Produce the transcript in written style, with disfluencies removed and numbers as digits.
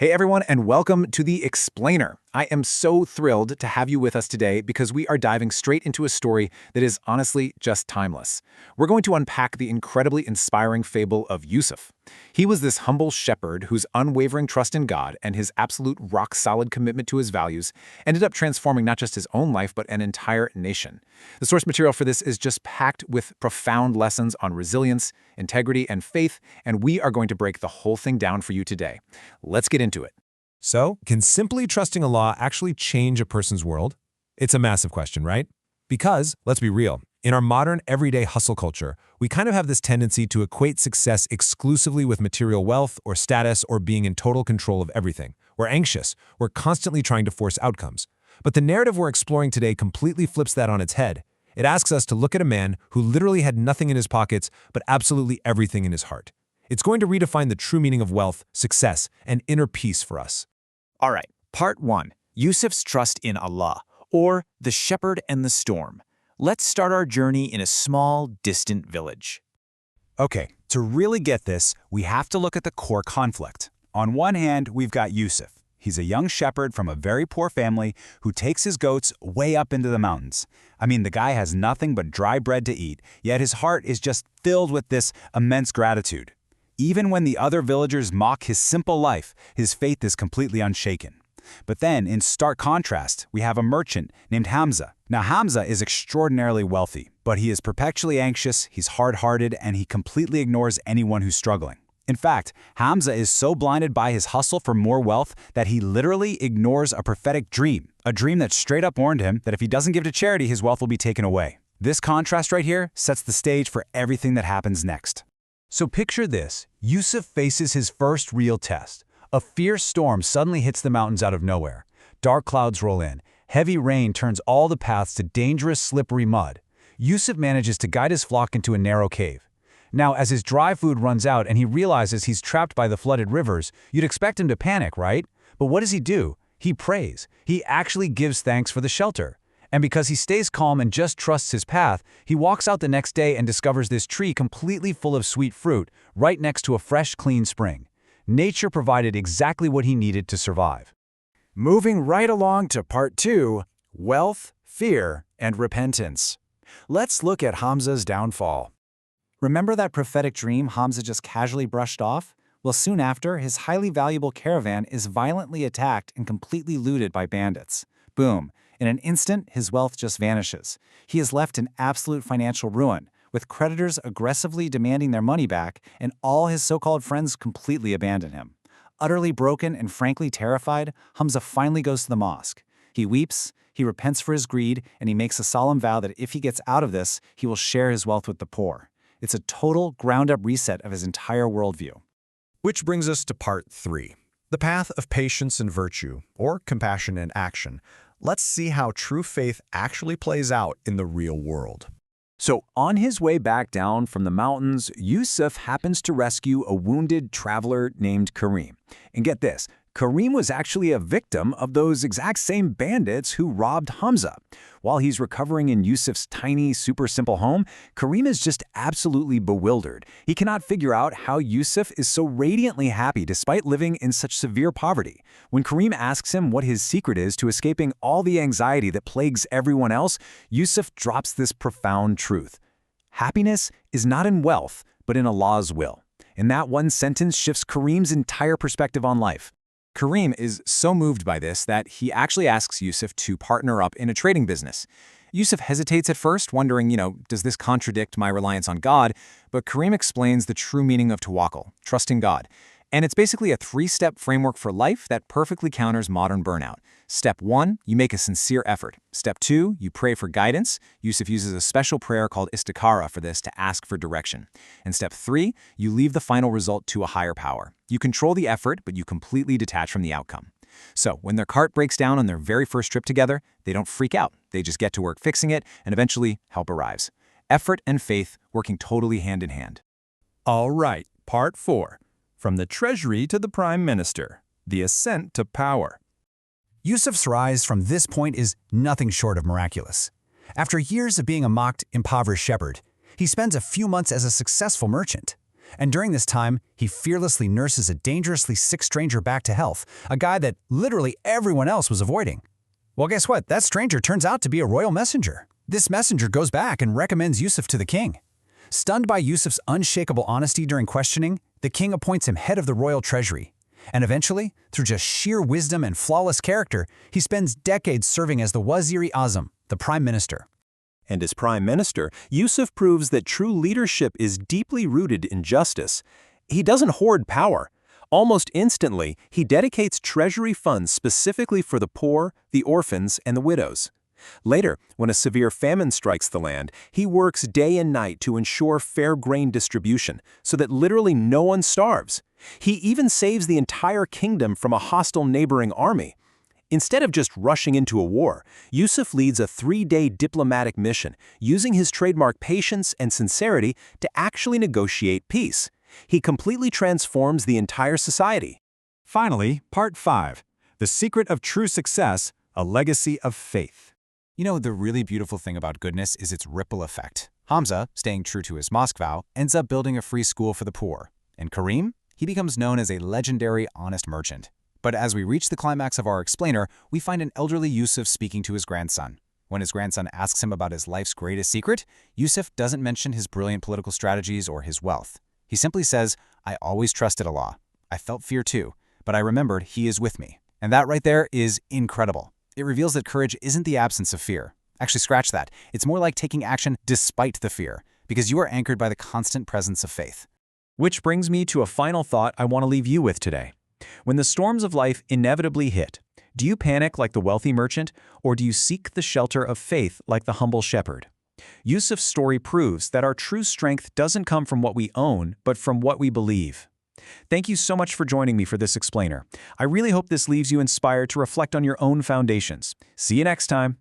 Hey everyone, and welcome to The Explainer. I am so thrilled to have you with us today because we are diving straight into a story that is honestly just timeless. We're going to unpack the incredibly inspiring fable of Yusuf. He was this humble shepherd whose unwavering trust in God and his absolute rock-solid commitment to his values ended up transforming not just his own life but an entire nation. The source material for this is just packed with profound lessons on resilience, integrity, and faith, and we are going to break the whole thing down for you today. Let's get into it. So, can simply trusting Allah actually change a person's world? It's a massive question, right? Because, let's be real, in our modern everyday hustle culture, we kind of have this tendency to equate success exclusively with material wealth or status or being in total control of everything. We're anxious. We're constantly trying to force outcomes. But the narrative we're exploring today completely flips that on its head. It asks us to look at a man who literally had nothing in his pockets but absolutely everything in his heart. It's going to redefine the true meaning of wealth, success, and inner peace for us. All right, part 1, Yusuf's trust in Allah, or the shepherd and the storm. Let's start our journey in a small, distant village. Okay, to really get this, we have to look at the core conflict. On one hand, we've got Yusuf. He's a young shepherd from a very poor family who takes his goats way up into the mountains. I mean, the guy has nothing but dry bread to eat, yet his heart is just filled with this immense gratitude. Even when the other villagers mock his simple life, his faith is completely unshaken. But then, in stark contrast, we have a merchant named Hamza. Now, Hamza is extraordinarily wealthy, but he is perpetually anxious, he's hard-hearted, and he completely ignores anyone who's struggling. In fact, Hamza is so blinded by his hustle for more wealth that he literally ignores a prophetic dream, a dream that straight up warned him that if he doesn't give to charity, his wealth will be taken away. This contrast right here sets the stage for everything that happens next. So picture this, Yusuf faces his first real test. A fierce storm suddenly hits the mountains out of nowhere. Dark clouds roll in. Heavy rain turns all the paths to dangerous, slippery mud. Yusuf manages to guide his flock into a narrow cave. Now, as his dry food runs out and he realizes he's trapped by the flooded rivers, you'd expect him to panic, right? But what does he do? He prays. He actually gives thanks for the shelter. And because he stays calm and just trusts his path, he walks out the next day and discovers this tree completely full of sweet fruit, right next to a fresh, clean spring. Nature provided exactly what he needed to survive. Moving right along to part 2, wealth, fear, and repentance. Let's look at Hamza's downfall. Remember that prophetic dream Hamza just casually brushed off? Well, soon after, his highly valuable caravan is violently attacked and completely looted by bandits. Boom. In an instant, his wealth just vanishes. He is left in absolute financial ruin, with creditors aggressively demanding their money back, and all his so-called friends completely abandon him. Utterly broken and frankly terrified, Hamza finally goes to the mosque. He weeps, he repents for his greed, and he makes a solemn vow that if he gets out of this, he will share his wealth with the poor. It's a total, ground-up reset of his entire worldview. Which brings us to part 3, the path of patience and virtue, or compassion and action. Let's see how true faith actually plays out in the real world. So, on his way back down from the mountains, Yusuf happens to rescue a wounded traveler named Karim. And get this, Karim was actually a victim of those exact same bandits who robbed Hamza. While he's recovering in Yusuf's tiny, super simple home, Karim is just absolutely bewildered. He cannot figure out how Yusuf is so radiantly happy despite living in such severe poverty. When Karim asks him what his secret is to escaping all the anxiety that plagues everyone else, Yusuf drops this profound truth. Happiness is not in wealth, but in Allah's will. And that one sentence shifts Karim's entire perspective on life. Karim is so moved by this that he actually asks Yusuf to partner up in a trading business. Yusuf hesitates at first, wondering, does this contradict my reliance on God? But Karim explains the true meaning of tawakkul, trusting God. And it's basically a 3-step framework for life that perfectly counters modern burnout. Step 1, you make a sincere effort. Step 2, you pray for guidance. Yusuf uses a special prayer called istikhara for this to ask for direction. And step 3, you leave the final result to a higher power. You control the effort, but you completely detach from the outcome. So when their cart breaks down on their very first trip together, they don't freak out. They just get to work fixing it, and eventually help arrives. Effort and faith working totally hand in hand. All right, part 4. From the treasury to the prime minister, the ascent to power. Yusuf's rise from this point is nothing short of miraculous. After years of being a mocked, impoverished shepherd, he spends a few months as a successful merchant. And during this time, he fearlessly nurses a dangerously sick stranger back to health, a guy that literally everyone else was avoiding. Well, guess what? That stranger turns out to be a royal messenger. This messenger goes back and recommends Yusuf to the king. Stunned by Yusuf's unshakable honesty during questioning, the king appoints him head of the royal treasury. And eventually, through just sheer wisdom and flawless character, he spends decades serving as the Wazir-e-Azam, the prime minister. And as prime minister, Yusuf proves that true leadership is deeply rooted in justice. He doesn't hoard power. Almost instantly, he dedicates treasury funds specifically for the poor, the orphans, and the widows. Later, when a severe famine strikes the land, he works day and night to ensure fair grain distribution so that literally no one starves. He even saves the entire kingdom from a hostile neighboring army. Instead of just rushing into a war, Yusuf leads a 3-day diplomatic mission, using his trademark patience and sincerity to actually negotiate peace. He completely transforms the entire society. Finally, Part 5. The Secret of True Success, a Legacy of Faith. You know, the really beautiful thing about goodness is its ripple effect. Hamza, staying true to his mosque vow, ends up building a free school for the poor. And Kareem? He becomes known as a legendary, honest merchant. But as we reach the climax of our explainer, we find an elderly Yusuf speaking to his grandson. When his grandson asks him about his life's greatest secret, Yusuf doesn't mention his brilliant political strategies or his wealth. He simply says, "I always trusted Allah. I felt fear too, but I remembered He is with me." And that right there is incredible. It reveals that courage isn't the absence of fear. Actually, scratch that. It's more like taking action despite the fear, because you are anchored by the constant presence of faith. Which brings me to a final thought I want to leave you with today. When the storms of life inevitably hit, do you panic like the wealthy merchant, or do you seek the shelter of faith like the humble shepherd? Yusuf's story proves that our true strength doesn't come from what we own, but from what we believe. Thank you so much for joining me for this explainer. I really hope this leaves you inspired to reflect on your own foundations. See you next time.